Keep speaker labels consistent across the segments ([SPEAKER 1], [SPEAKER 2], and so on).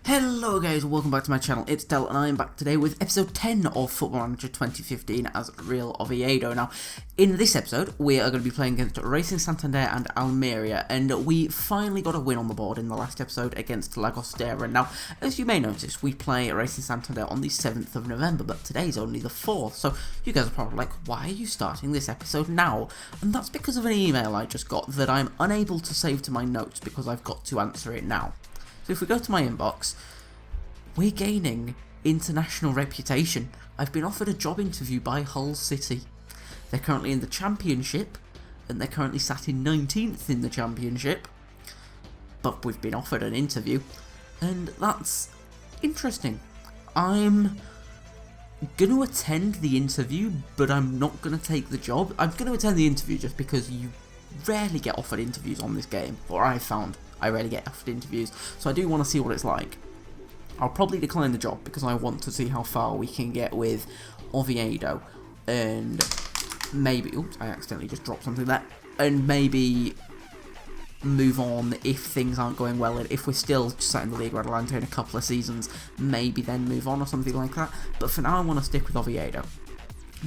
[SPEAKER 1] Hello guys, welcome back to my channel, it's Del and I am back today with episode 10 of Football Manager 2015 as Real Oviedo. Now, in this episode, we are going to be playing against Racing Santander and Almeria, and we finally got a win on the board in the last episode against Llagostera. Now, as you may notice, we play Racing Santander on the 7th of November, but today's only the 4th, so you guys are probably like, why are you starting this episode now? And that's because of an email I just got that I'm unable to save to my notes because I've got to answer it now. So if we go to my inbox, we're gaining international reputation. I've been offered a job interview by Hull City. They're currently in the Championship, and they're currently sat in 19th in the Championship. But we've been offered an interview, and that's interesting. I'm going to attend the interview, but I'm not going to take the job. I'm going to attend the interview just because you rarely get offered interviews on this game, or I've found I rarely get offered interviews, so I do want to see what it's like. I'll probably decline the job because I want to see how far we can get with Oviedo, and maybe, oops, I accidentally just dropped something there, and maybe move on if things aren't going well, and if we're still sat in the League Adelante in a couple of seasons, maybe then move on or something like that, but for now I want to stick with Oviedo.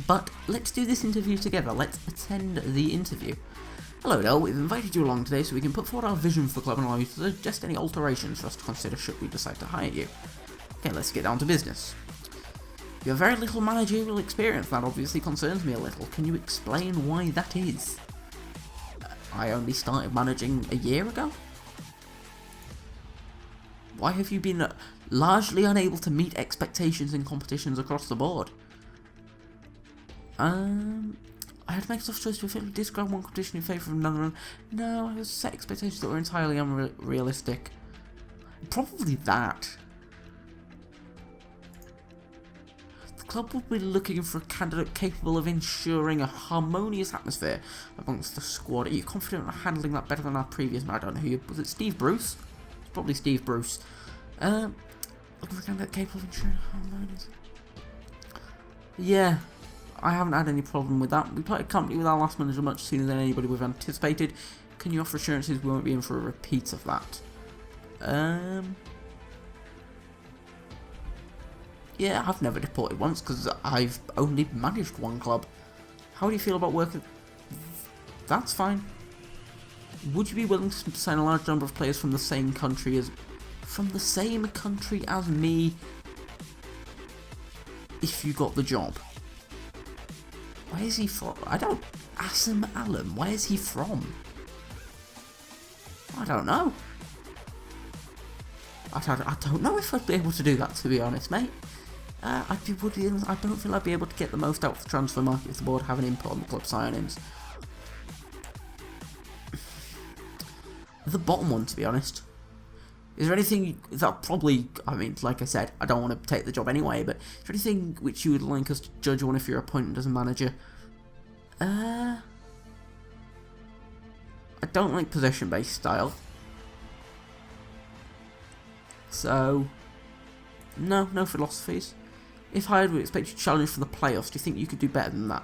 [SPEAKER 1] But let's do this interview together, let's attend the interview. Hello Del, we've invited you along today so we can put forward our vision for the club and allow you to suggest any alterations for us to consider should we decide to hire you. Okay, let's get down to business. You have very little managerial experience, that obviously concerns me a little. Can you explain why that is? I only started managing a year ago? Why have you been largely unable to meet expectations in competitions across the board? I had to make a tough choice to discard one competition in favour of another. No, I was set expectations that were entirely unrealistic. Probably that. The club will be looking for a candidate capable of ensuring a harmonious atmosphere amongst the squad. Are you confident in handling that better than our previous man? I don't know who. Was it Steve Bruce? It's probably Steve Bruce. Looking for a candidate capable of ensuring a harmonious. Yeah. I haven't had any problem with that. We parted company with our last manager much sooner than anybody would have anticipated. Can you offer assurances we won't be in for a repeat of that? Yeah, I've never deported once because I've only managed one club. How do you feel about working? That's fine. Would you be willing to sign a large number of players from the same country as me if you got the job? Where is he from? Assam Alum, where is he from? I don't know. I don't know if I'd be able to do that, to be honest, mate. I don't think I'd be able to get the most out of the transfer market if the board have an input on the club signings. The bottom one, to be honest. Is there anything that probably, I mean, like I said, I don't want to take the job anyway, but is there anything which you would like us to judge on if you're appointed as a manager? I don't like possession-based style. So, no philosophies. If hired, we expect you to challenge for the playoffs. Do you think you could do better than that?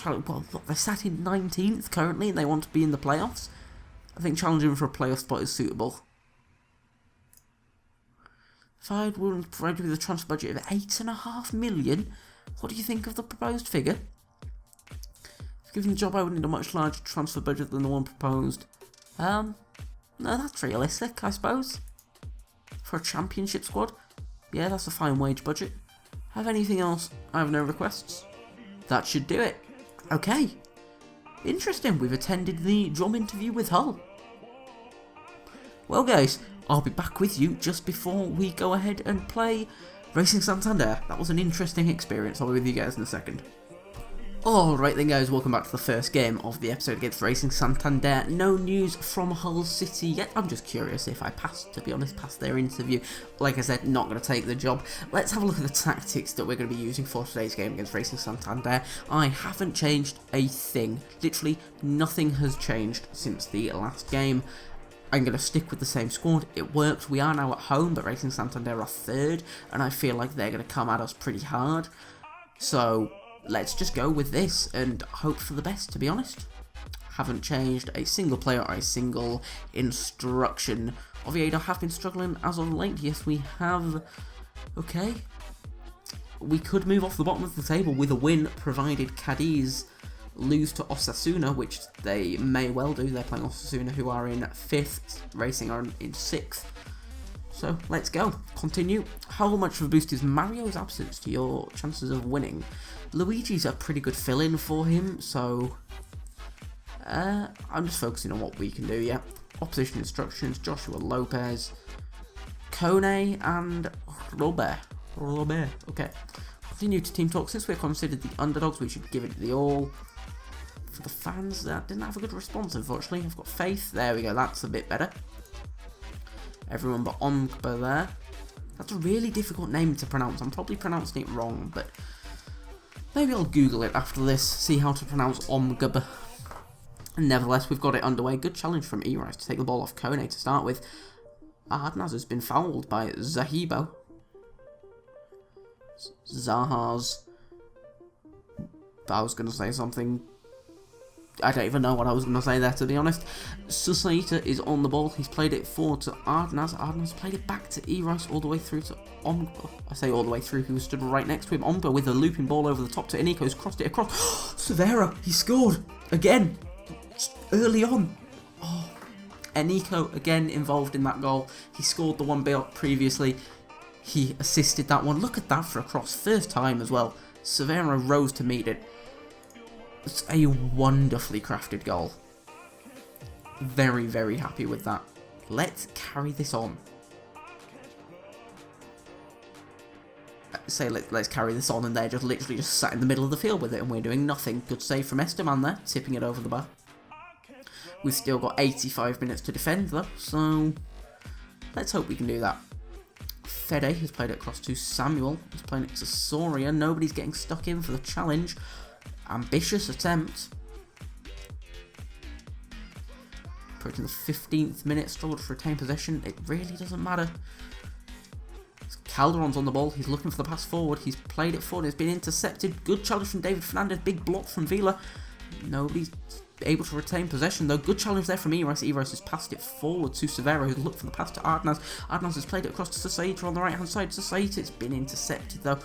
[SPEAKER 1] Well, look, they're sat in 19th currently and they want to be in the playoffs. I think challenging for a playoff spot is suitable. If I were willing to provide you with a transfer budget of $8.5 million, what do you think of the proposed figure? If given the job, I would need a much larger transfer budget than the one proposed. No, that's realistic, I suppose. For a championship squad? Yeah, that's a fine wage budget. Have anything else? I have no requests. That should do it. Okay. Interesting, we've attended the job interview with Hull. Well guys, I'll be back with you just before we go ahead and play Racing Santander. That was an interesting experience, I'll be with you guys in a second. Alright then guys, welcome back to the first game of the episode against Racing Santander. No news from Hull City yet. I'm just curious if I passed their interview. Like I said, not going to take the job. Let's have a look at the tactics that we're going to be using for today's game against Racing Santander. I haven't changed a thing. Literally nothing has changed since the last game. I'm going to stick with the same squad. It worked. We are now at home, but Racing Santander are third, and I feel like they're going to come at us pretty hard. So let's just go with this and hope for the best, to be honest. Haven't changed a single player or a single instruction Oviedo have been struggling as of late. Yes, we have. Okay. We could move off the bottom of the table with a win, provided Cadiz lose to Osasuna, which they may well do. They're playing Osasuna, who are in 5th, Racing are in 6th. So, let's go. Continue. How much of a boost is Mario's absence to your chances of winning? Luigi's a pretty good fill-in for him, so I'm just focusing on what we can do, yeah. Opposition instructions, Joshua Lopez, Kone, and Robert. Okay. Continue to team talk. Since we're considered the underdogs, we should give it the all. For the fans, that didn't have a good response, unfortunately. I've got faith. There we go, that's a bit better. Everyone but Omgba there. That's a really difficult name to pronounce. I'm probably pronouncing it wrong, but maybe I'll Google it after this, see how to pronounce Omgba. Nevertheless, we've got it underway. Good challenge from Erice to take the ball off Kone to start with. Adnaz has been fouled by Zahibo. Zaha's... I was going to say something. I don't even know what I was going to say there, to be honest. Susaita is on the ball. He's played it forward to Adnaz. Adnaz played it back to Erice all the way through to Omgba. I say all the way through, he was stood right next to him. Omgba with a looping ball over the top to Eniko, who's crossed it across. Severa, he scored again. Early on. Oh, Eniko again involved in that goal. He scored the one previously. He assisted that one. Look at that for a cross. First time as well. Severa rose to meet it. It's a wonderfully crafted goal. Very, very happy with that. Let's carry this on. Let's carry this on, and they're just literally just sat in the middle of the field with it, and we're doing nothing. Good save from Esteban there, tipping it over the bar. We've still got 85 minutes to defend though, so let's hope we can do that. Fede has played it across to Samuel. He's playing it to Soria. Nobody's getting stuck in for the challenge. Ambitious attempt. Approaching the 15th minute, struggled to retain possession. It really doesn't matter. Calderon's on the ball. He's looking for the pass forward. He's played it forward. It's been intercepted. Good challenge from David Fernandez. Big block from Vila. Nobody's able to retain possession though. Good challenge there from Erice. Erice has passed it forward to Severo, who's looked for the pass to Adnaz. Adnaz has played it across to Sasaita on the right hand side. Sasaita, it's been intercepted though.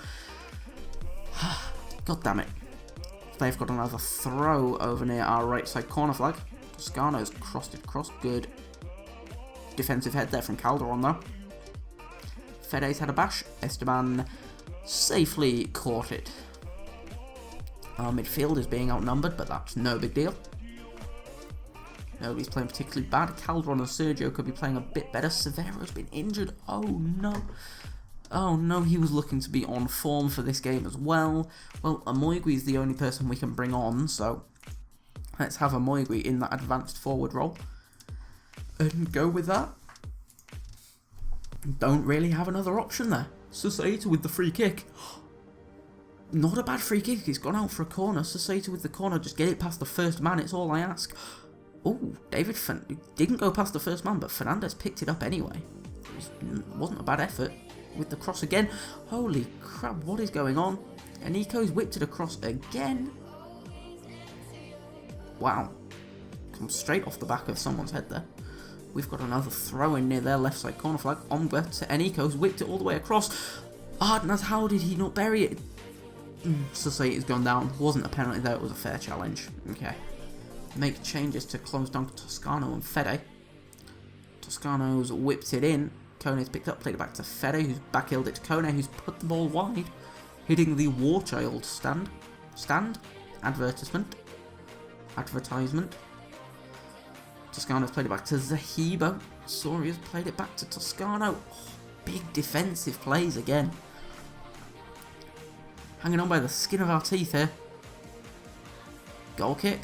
[SPEAKER 1] God damn it. They've got another throw over near our right side corner flag. Toscano's crossed it across. Good defensive head there from Calderon though. Fede's had a bash. Esteban safely caught it. Our midfield is being outnumbered, but that's no big deal. Nobody's playing particularly bad. Calderon and Sergio could be playing a bit better. Severo's been injured. Oh no. Oh no, he was looking to be on form for this game as well. Well, Amoigui is the only person we can bring on, so let's have Amoigui in that advanced forward role and go with that. Don't really have another option there. Susaita with the free kick. Not a bad free kick. He's gone out for a corner. Susaita with the corner. Just get it past the first man. It's all I ask. Oh, David didn't go past the first man, but Fernandez picked it up anyway. It wasn't a bad effort. With the cross again. Holy crap, what is going on? Eniko's whipped it across again. Wow. Comes straight off the back of someone's head there. We've got another throw in near their left side corner flag. Omgba to Eniko's whipped it all the way across. Adnaz, how did he not bury it? Society's gone down. Wasn't a penalty though, it was a fair challenge. Okay. Make changes to close down Toscano and Fede. Toscano's whipped it in. Kone's picked up, played it back to Fede, who's back-heeled it to Kone, who's put the ball wide, hitting the War Child stand. Advertisement. Toscano's played it back to Zahibo. Soria's played it back to Toscano. Oh, big defensive plays again. Hanging on by the skin of our teeth here. Goal kick.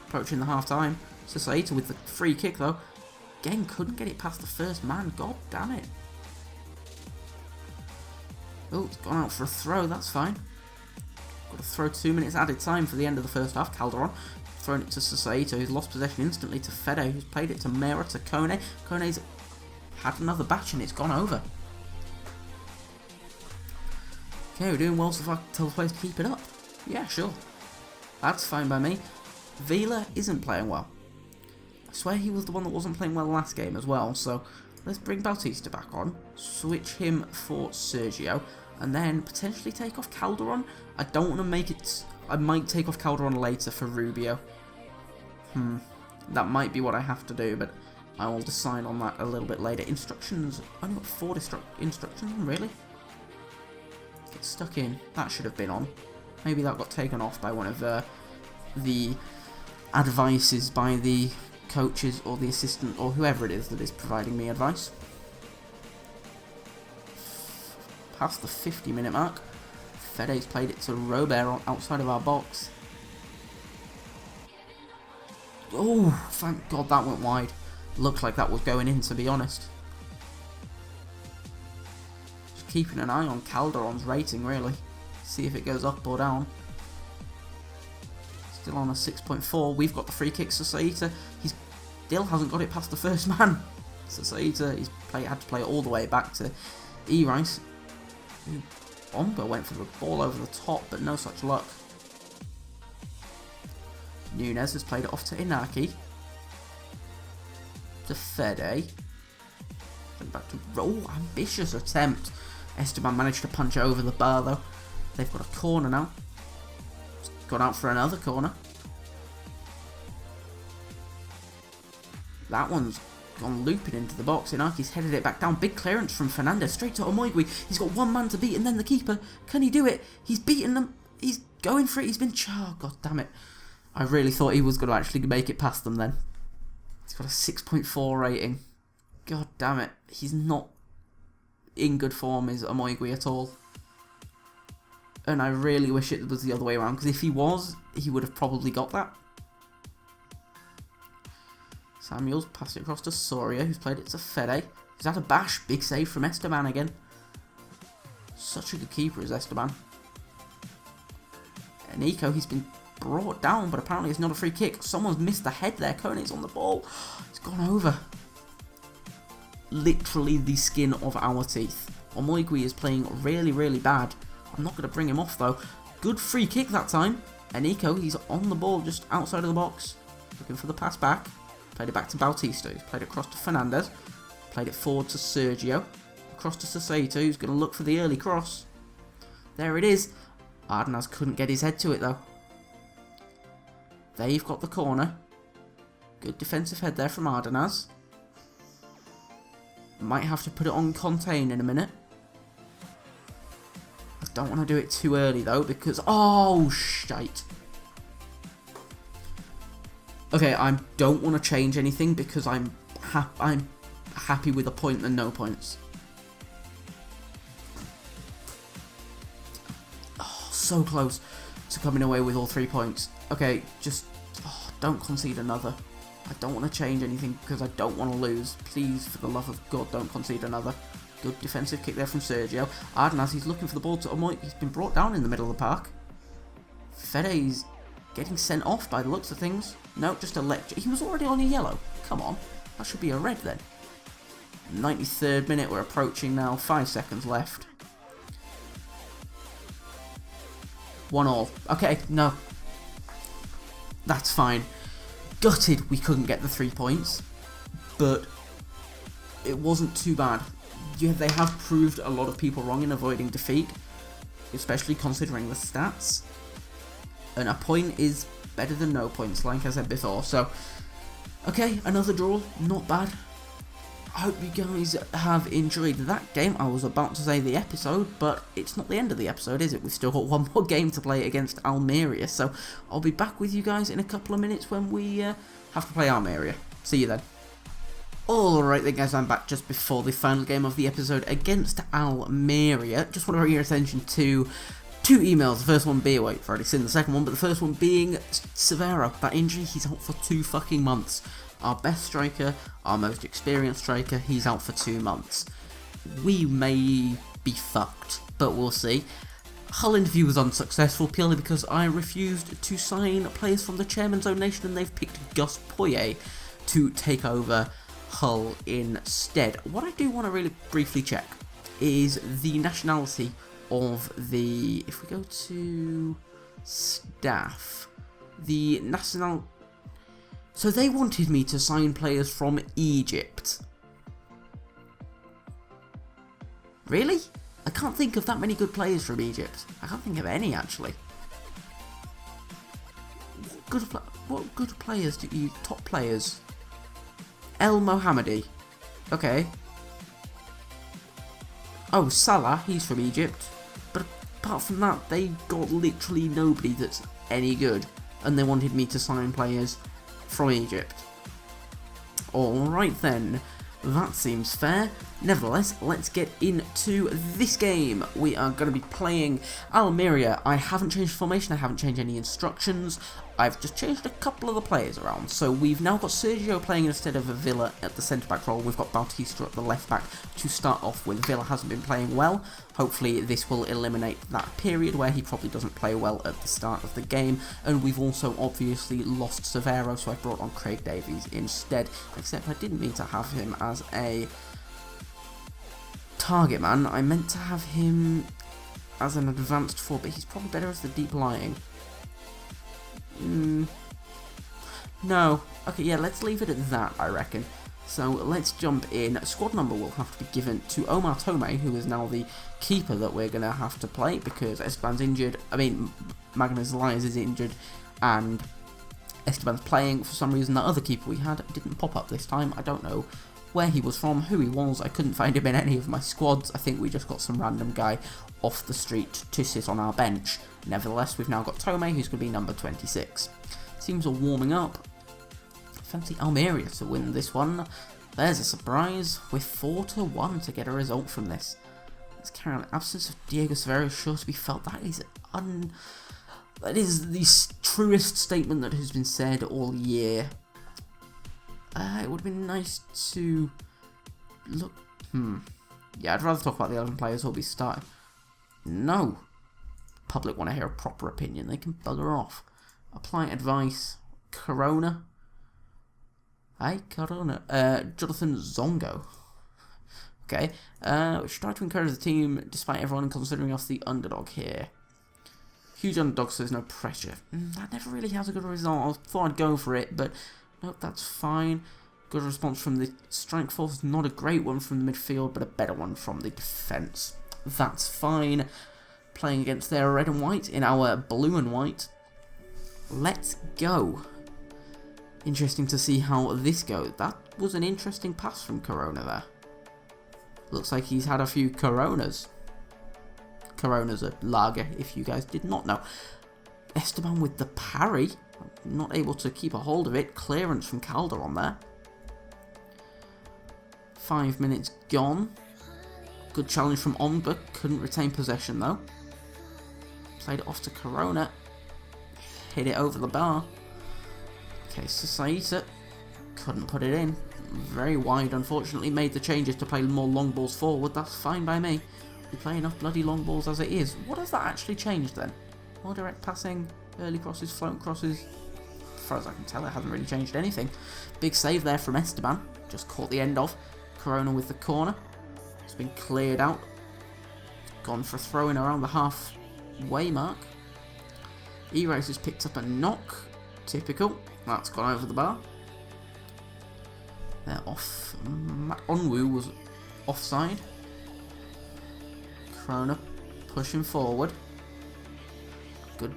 [SPEAKER 1] Approaching the half-time. Susaita with the free kick though. Again, couldn't get it past the first man. God damn it. Oh, it's gone out for a throw. That's fine. Got to throw 2 minutes added time for the end of the first half. Calderon throwing it to Susaita, who's lost possession instantly to Fede, who's played it to Mera, to Kone. Kone's had another batch and it's gone over. Okay, we're doing well so far. Tell the players to keep it up. Yeah, sure. That's fine by me. Vila isn't playing well. I swear he was the one that wasn't playing well last game as well, so Let's bring Bautista back on, switch him for Sergio, and then potentially take off Calderon. I don't want to make it... I might take off Calderon later for Rubio. That might be what I have to do, but I will decide on that a little bit later. Instructions... I've only got 4 instructions on, really? Get stuck in. That should have been on. Maybe that got taken off by one of the advices by the coaches or the assistant or whoever it is that is providing me advice. Past the 50-minute mark. Fede's played it to Robert outside of our box. Oh, thank God that went wide. Looked like that was going in, to be honest. Just keeping an eye on Calderon's rating, really. See if it goes up or down. Still on a 6.4. We've got the free kick. Sasaita, he still hasn't got it past the first man. Sasaita, had to play it all the way back to E-Rice. Omba went for the ball over the top, but no such luck. Nunez has played it off to Inaki. To Fede. Then back to... Oh, ambitious attempt. Esteban managed to punch over the bar, though. They've got a corner now. It's gone out for another corner. That one's gone looping into the box. Inaki's headed it back down. Big clearance from Fernandez straight to Omoigui. He's got one man to beat and then the keeper. Can he do it? He's beaten them. He's going for it. He's been... Oh, God damn it. I really thought he was going to actually make it past them then. He's got a 6.4 rating. God damn it. He's not in good form, is Omoigui, at all. And I really wish it was the other way around, because if he was, he would have probably got that. Samuels passed it across to Soria, who's played it to Fede. He's had a bash. Big save from Esteban again. Such a good keeper is Esteban. And Nico, he's been brought down, but apparently it's not a free kick. Someone's missed the head there. Kone's on the ball. It's gone over. Literally the skin of our teeth. Omoigui is playing really, really bad. I'm not going to bring him off, though. Good free kick that time. And Nico, he's on the ball just outside of the box. Looking for the pass back. Played it back to Bautista, who's played it across to Fernandez. Played it forward to Sergio. Across to Sasato, who's going to look for the early cross. There it is. Ardenaz couldn't get his head to it, though. They've got the corner. Good defensive head there from Ardenaz. Might have to put it on Contain in a minute. I don't want to do it too early, though, because... Oh, shite. Okay, I don't want to change anything because I'm happy with a point and no points. Oh, so close to coming away with all 3 points. Okay, just don't concede another. I don't want to change anything because I don't want to lose. Please, for the love of God, don't concede another. Good defensive kick there from Sergio. Ardenaz, he's looking for the ball to Omoy. He's been brought down in the middle of the park. Fede's getting sent off by the looks of things. No, just a lecture. He was already on a yellow. Come on. That should be a red then. 93rd minute. We're approaching now. 5 seconds left. 1-1. Okay, no. That's fine. Gutted we couldn't get the 3 points. But it wasn't too bad. They have proved a lot of people wrong in avoiding defeat. Especially considering the stats. And a point is better than no points, like I said before. So, okay, another draw. Not bad. I hope you guys have enjoyed that game. I was about to say the episode, but it's not the end of the episode, is it? We've still got one more game to play against Almeria. So, I'll be back with you guys in a couple of minutes when we have to play Almeria. See you then. Alright then guys, I'm back just before the final game of the episode against Almeria. Just want to bring your attention to 2 emails, the first one being, wait, I've already seen the second one, but the first one being Severo. That injury, he's out for 2 fucking months. Our best striker, our most experienced striker, he's out for 2 months. We may be fucked, but we'll see. Hull interview was unsuccessful purely because I refused to sign players from the Chairman's Own Nation and they've picked Gus Poyet to take over Hull instead. What I do want to really briefly check is the nationality of the, if we go to staff, the national, so they wanted me to sign players from Egypt. Really? I can't think of that many good players from Egypt. I can't think of any, actually. What good players do you... Top players? El Mohammadi. Okay. Oh, Salah, he's from Egypt. But apart from that, they got literally nobody that's any good. And they wanted me to sign players from Egypt. Alright then, that seems fair. Nevertheless, let's get into this game. We are going to be playing Almeria. I haven't changed formation, I haven't changed any instructions. I've just changed a couple of the players around. So we've now got Sergio playing instead of Villa at the centre-back role. We've got Bautista at the left-back to start off with. Villa hasn't been playing well. Hopefully this will eliminate that period where he probably doesn't play well at the start of the game. And we've also obviously lost Severo, so I brought on Craig Davies instead. Except I didn't mean to have him as a target man. I meant to have him as an advanced forward, but he's probably better as the deep lying. No. Okay, yeah, let's leave it at that, I reckon. So let's jump in. Squad number will have to be given to Omar Tomei, who is now the keeper that we're going to have to play because Esteban's injured. I mean, Magnus Elias is injured and Esteban's playing. For some reason, the other keeper we had didn't pop up this time. I don't know where he was from, who he was. I couldn't find him in any of my squads. I think we just got some random guy off the street to sit on our bench. Nevertheless, we've now got Tomei, who's going to be number 26. Teams are warming up. Fancy Almeria to win this one. There's a surprise. We're 4-1 to get a result from this. Let's carry on. Absence of Diego Severo is sure to be felt. That is the truest statement that has been said all year. It would have been nice to look. Yeah, I'd rather talk about the 11 players who'll be starting. No. Public want to hear a proper opinion. They can bugger off. Apply advice. Corona. Hey, Corona. Jonathan Zongo. Okay. We should try to encourage the team despite everyone considering us the underdog here. Huge underdog, so there's no pressure. That never really has a good result. I thought I'd go for it, but nope, that's fine. Good response from the strike force. Not a great one from the midfield, but a better one from the defence. That's fine. Playing against their red and white in our blue and white. Let's go. Interesting to see how this goes. That was an interesting pass from Corona there. Looks like he's had a few Coronas. Corona's a lager, if you guys did not know. Esteban with the parry. Not able to keep a hold of it. Clearance from Calderon there. 5 minutes gone. Good challenge from Omba. Couldn't retain possession though. Played it off to Corona. Hit it over the bar. Okay, Sasaita couldn't put it in. Very wide, unfortunately. Made the changes to play more long balls forward. That's fine by me. We play enough bloody long balls as it is. What has that actually changed then? More direct passing, early crosses, float crosses. As far as I can tell, it hasn't really changed anything. Big save there from Esteban. Just caught the end of. Corona with the corner. It's been cleared out. Gone for a throw in around the halfway mark. E-Race has picked up a knock. Typical. That's gone over the bar. They're off. Onwu was offside. Corona pushing forward. Good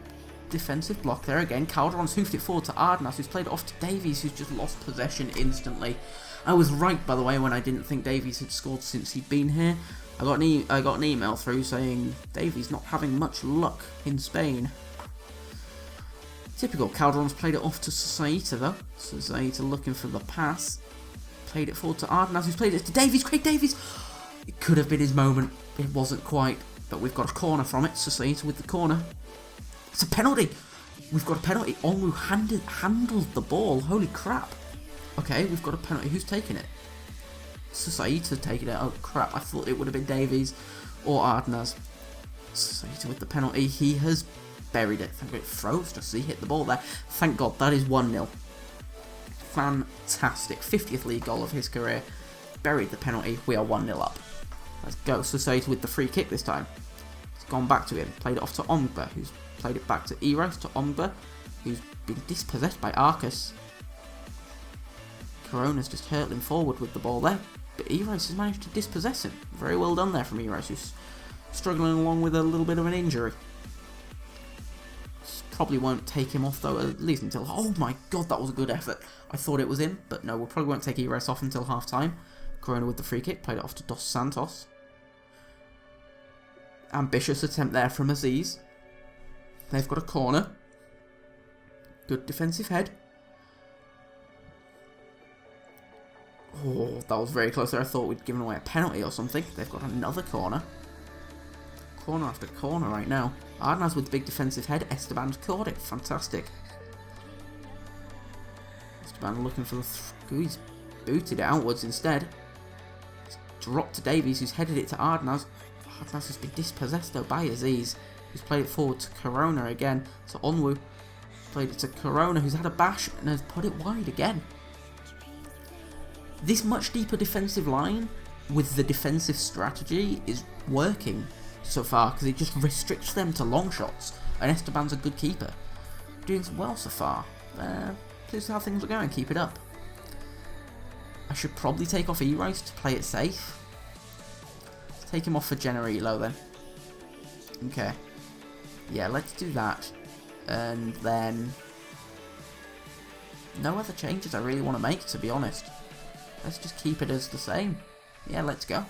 [SPEAKER 1] defensive block there again. Calderon's hoofed it forward to Ardenas, who's played it off to Davies, who's just lost possession instantly. I was right, by the way, when I didn't think Davies had scored since he'd been here. I got an email through saying Davies not having much luck in Spain. Typical. Calderon's played it off to Sasaita though. Sasaita looking for the pass. Played it forward to Ardenas, who's played it to Davies. Craig Davies! It could have been his moment. It wasn't quite. But we've got a corner from it. Sasaita with the corner. It's a penalty! We've got a penalty. Onwu handled the ball. Holy crap. Okay, we've got a penalty. Who's taking it? Sasaita's taking it. Oh crap, I thought it would have been Davies or Ardenas. Sasaita with the penalty. He has buried it. Thank God it froze just as he hit the ball there. Thank God, that is 1-0. Fantastic. 50th league goal of his career. Buried the penalty. We are 1-0 up. Let's go. Sasaita with the free kick this time. It's gone back to him. Played it off to Omba, who's played it back to Eros, to Omba, who's been dispossessed by Arcus. Corona's just hurtling forward with the ball there. But E-Rice has managed to dispossess him. Very well done there from E-Rice, who's struggling along with a little bit of an injury. Probably won't take him off though, at least until... Oh my god, that was a good effort. I thought it was him, but no, we probably won't take E-Rice off until half time. Corona with the free kick, played it off to Dos Santos. Ambitious attempt there from Aziz. They've got a corner. Good defensive head. Oh, that was very close there. I thought we'd given away a penalty or something. They've got another corner. Corner after corner right now. Ardenaz with the big defensive head. Esteban's caught it. Fantastic. Esteban looking for the... He's booted it outwards instead. It's dropped to Davies, who's headed it to Ardenaz. Ardenaz has been dispossessed though by Aziz, who's played it forward to Corona again. So Onwu played it to Corona, who's had a bash and has put it wide again. This much deeper defensive line with the defensive strategy is working so far, because it just restricts them to long shots, and Esteban's a good keeper. Doing well so far. Pleased with how things are going, keep it up. I should probably take off E-Rice to play it safe. Let's take him off for Generilo then. Okay. Yeah, let's do that. And then... no other changes I really want to make, to be honest. Let's just keep it as the same. Yeah, let's go.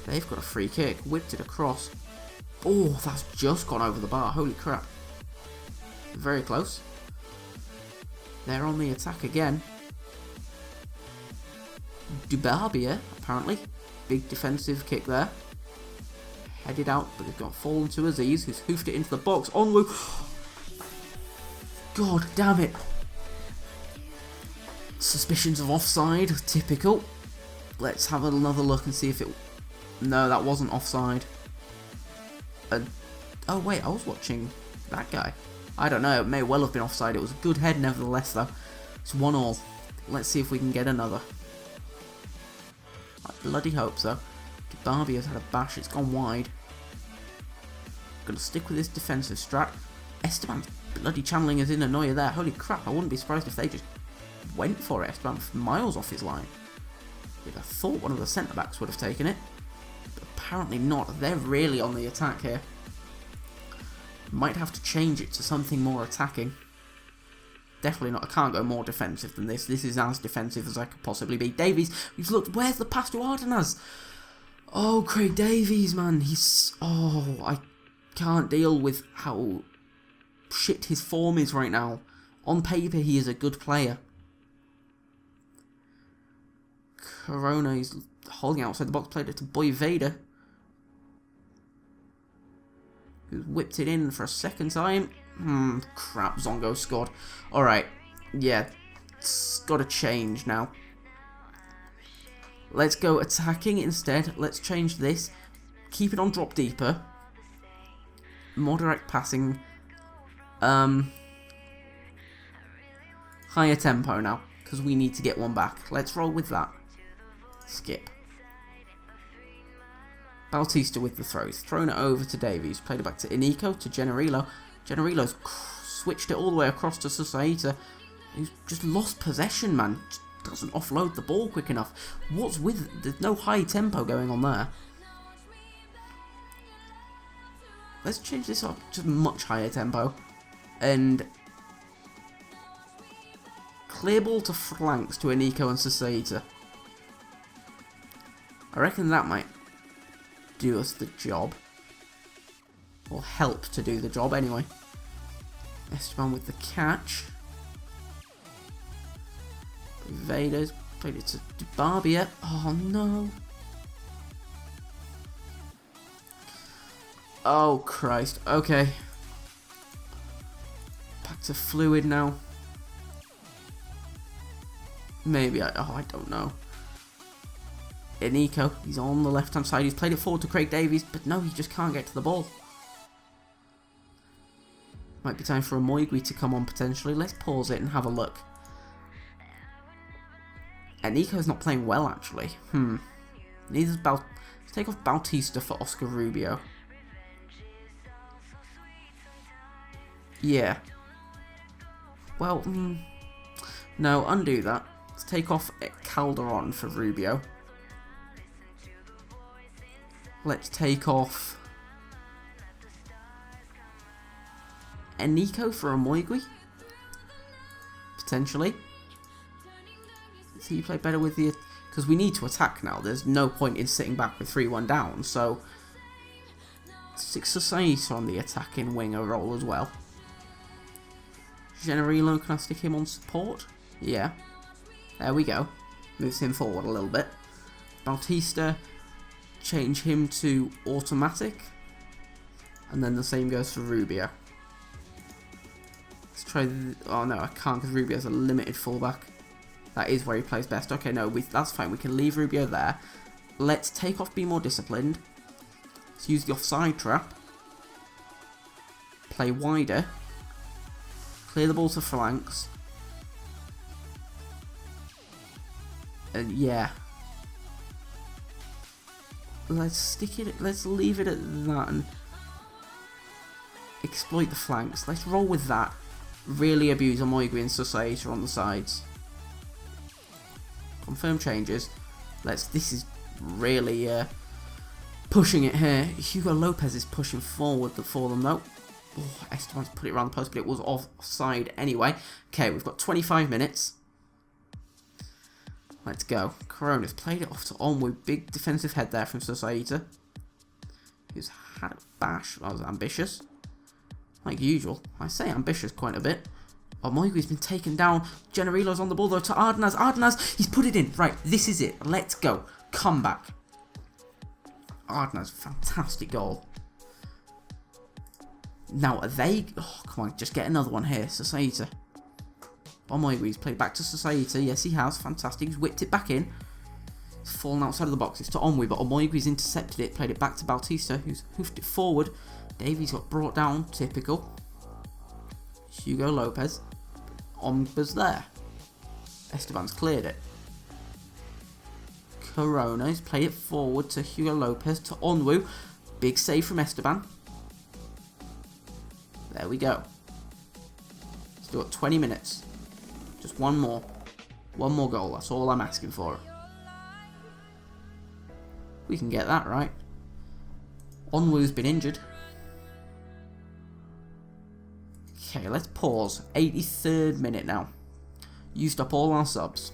[SPEAKER 1] They've got a free kick, whipped it across. Oh, that's just gone over the bar, holy crap. Very close. They're on the attack again. Dubarbia, apparently. Big defensive kick there. Headed out, but it's got fallen to Aziz, who's hoofed it into the box. Onwu. God damn it. Suspicions of offside, typical. Let's have another look and see if it... No, that wasn't offside. Oh wait, I was watching that guy. I don't know, it may well have been offside. It was a good head nevertheless though. It's 1-1. Let's see if we can get another. I bloody hope so. Barbie has had a bash, it's gone wide. Gonna stick with this defensive strat. Esteban's bloody channeling us in a Neuer there. Holy crap, I wouldn't be surprised if they just went for it. Esteban miles off his line. I thought one of the centre backs would have taken it. But apparently not. They're really on the attack here. Might have to change it to something more attacking. Definitely not. I can't go more defensive than this. This is as defensive as I could possibly be. Davies, we've looked. Where's the pass to Ardenaz? Oh, Craig Davies, man. He's... Oh, I can't deal with how shit his form is right now. On paper, he is a good player. Corona is holding outside the box. Played it to Boy Vader, who whipped it in for a second time. Crap, Zongo scored. Alright, yeah, it's got to change now. Let's go attacking instead. Let's change this. Keep it on drop deeper. More direct passing. Higher tempo now, because we need to get one back. Let's roll with that. Skip. Bautista with the throws. Thrown it over to Davies. Played it back to Iniko, to Generilo. Generilo's switched it all the way across to Susaita, who's just lost possession, man. Just doesn't offload the ball quick enough. What's with... There's no high tempo going on there. Let's change this up to much higher tempo. And... clear ball to flanks to Iniko and Susaita. I reckon that might do us the job. Or help to do the job anyway. Esteban with the catch. Vader's played it to Barbia. Oh no. Oh Christ. Okay. Back to fluid now. Maybe I don't know. Iniko, he's on the left hand side. He's played it forward to Craig Davies, but no, he just can't get to the ball. Might be time for a Moigui to come on potentially. Let's pause it and have a look. And Nico's not playing well actually. Neither's Let's take off Bautista for Oscar Rubio. Yeah. Well, no, undo that. Let's take off Calderon for Rubio. Let's take off Eniko for Omoigui. Potentially. See, you play better with the... Because we need to attack now. There's no point in sitting back with 3-1 down. So, stick Society on the attacking winger role as well. Generilo, can I stick him on support? Yeah. There we go. Moves him forward a little bit. Bautista, change him to automatic. And then the same goes for Rubio. Let's try... Oh no, I can't because Rubio's a limited fullback. That is where he plays best. Okay, no, that's fine. We can leave Rubio there. Let's take off Be More Disciplined. Let's use the offside trap. Play wider. Clear the ball to flanks. And yeah. Let's stick it. Let's leave it at that and exploit the flanks. Let's roll with that. Really abuse Omoigui and Society on the sides. Confirm changes. This is really pushing it here. Hugo Lopez is pushing forward for them though. Oh, Esteban's put it around the post, but it was offside anyway. Okay, we've got 25 minutes. Let's go. Corona's played it off to Onwu. Big defensive head there from Society. Who's had a bash. That was ambitious. Like usual. I say ambitious quite a bit. Omoigui's been taken down. Generilo's on the ball though to Ardenaz. Ardenaz, he's put it in. Right, this is it. Let's go. Comeback. Ardenaz, fantastic goal. Now, are they... Oh, come on, just get another one here. Society. Omoigui's played back to Society. Yes, he has. Fantastic. He's whipped it back in. It's fallen outside of the box. It's to Onwu, but Omoigui's intercepted it. Played it back to Bautista, who's hoofed it forward. Davies got brought down. Typical. Hugo Lopez. Omba's there. Esteban's cleared it. Corona's played it forward to Hugo Lopez to Onwu. Big save from Esteban. There we go. Still got 20 minutes. Just one more. One more goal. That's all I'm asking for. We can get that right. Onwu's been injured. Okay, let's pause. 83rd minute now. Used up all our subs.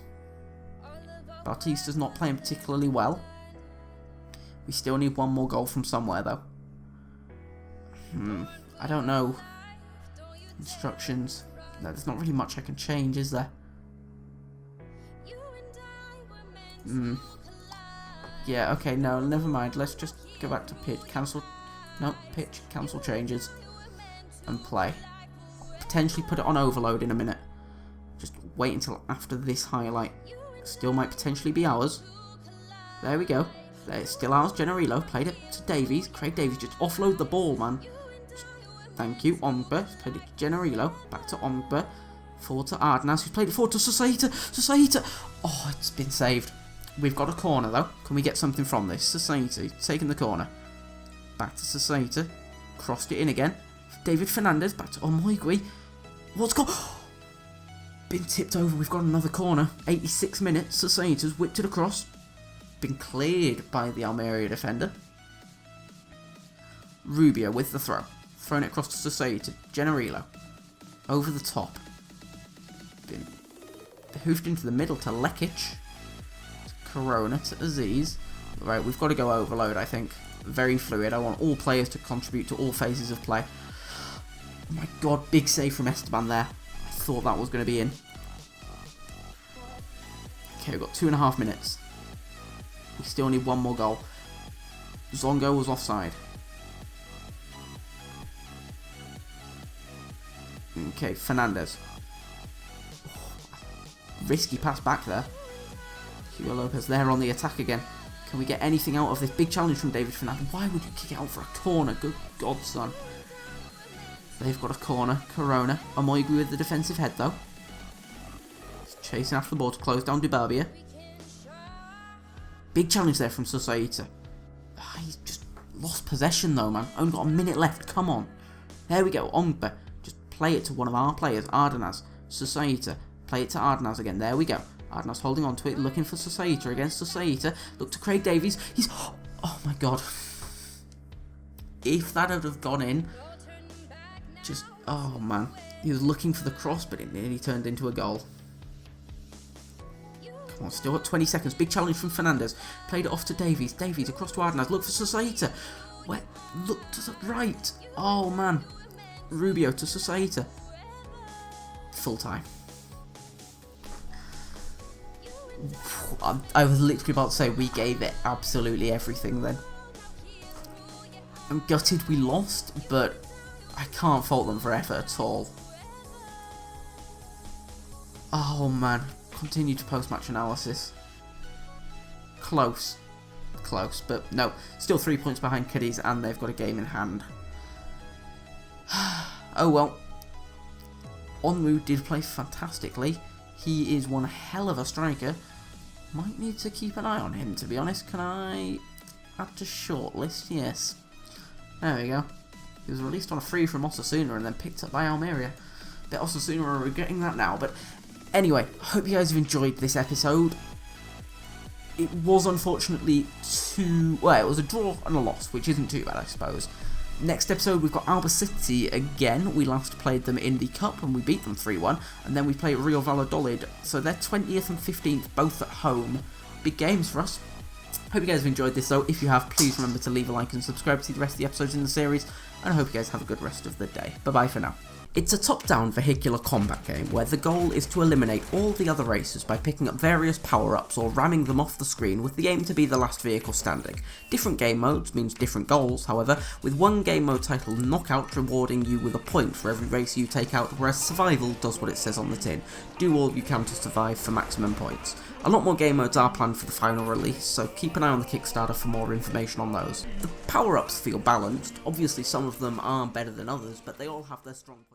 [SPEAKER 1] Bautista's not playing particularly well. We still need one more goal from somewhere though. I don't know. Instructions. No, there's not really much I can change, is there? Yeah, okay, no, never mind. Let's just go back to pitch. Cancel. No, pitch. Cancel changes. And play. Potentially put it on overload in a minute. Just wait until after this highlight. Still might potentially be ours. There we go. It's still ours. Generilo played it to Davies. Craig Davies just offload the ball, man. Thank you. Omba played it to Generilo. Back to Omba. Forward to Ardenaz, who's played it forward to Society. Society. Oh, it's been saved. We've got a corner, though. Can we get something from this? Society taking the corner. Back to Society. Crossed it in again. David Fernandez. Back to Omoigui. What's gone? Been tipped over. We've got another corner. 86 minutes. Society's whipped it across. Been cleared by the Almeria defender. Rubio with the throw. Thrown it across to Society. Generilo. Over the top. Been hoofed into the middle to Lekic. Corona to Aziz. Right, we've got to go overload, I think. Very fluid. I want all players to contribute to all phases of play. Oh my god, big save from Esteban there. I thought that was going to be in. Okay, we've got 2.5 minutes. We still need one more goal. Zongo was offside. Okay, Fernandez. Oh, risky pass back there. Hugo Lopez there on the attack again. Can we get anything out of this? Big challenge from David Fernandez. Why would you kick it out for a corner? Good God, son. They've got a corner. Corona. Omoigui with the defensive head, though. He's chasing after the ball to close down Dubarbia. Big challenge there from Society. He's just lost possession, though, man. Only got a minute left. Come on. There we go. Omba. Just play it to one of our players. Ardenaz. Society. Play it to Ardenaz again. There we go. Ardenaz holding on to it, looking for Societa against Societa. Look to Craig Davies. He's... Oh my god. If that had have gone in... Just... Oh man. He was looking for the cross, but it nearly turned into a goal. Come on, still got 20 seconds. Big challenge from Fernandez. Played it off to Davies. Davies across to Ardenaz. Look for Societa. Where? Look to the right. Oh man. Rubio to Societa. Full time. I was literally about to say we gave it absolutely everything then. I'm gutted we lost, but I can't fault them for effort at all. Oh man, continue to post-match analysis. Close, but no, still 3 points behind Cadiz and they've got a game in hand. Oh well, Onwu did play fantastically. He is one hell of a striker. Might need to keep an eye on him, to be honest. Can I add to shortlist? Yes. There we go. He was released on a free from Osasuna and then picked up by Almeria. Bet Osasuna are regretting that now, but anyway, hope you guys have enjoyed this episode. It was unfortunately it was a draw and a loss, which isn't too bad, I suppose. Next episode, we've got Albacete again. We last played them in the Cup and we beat them 3-1. And then we play Real Valladolid. So they're 20th and 15th, both at home. Big games for us. Hope you guys have enjoyed this though. If you have, please remember to leave a like and subscribe to see the rest of the episodes in the series. And I hope you guys have a good rest of the day. Bye-bye for now. It's a top-down vehicular combat game where the goal is to eliminate all the other racers by picking up various power-ups or ramming them off the screen with the aim to be the last vehicle standing. Different game modes means different goals, however, with one game mode titled Knockout rewarding you with a point for every racer you take out, whereas Survival does what it says on the tin. Do all you can to survive for maximum points. A lot more game modes are planned for the final release, so keep an eye on the Kickstarter for more information on those. The power-ups feel balanced. Obviously some of them are better than others, but they all have their strong points.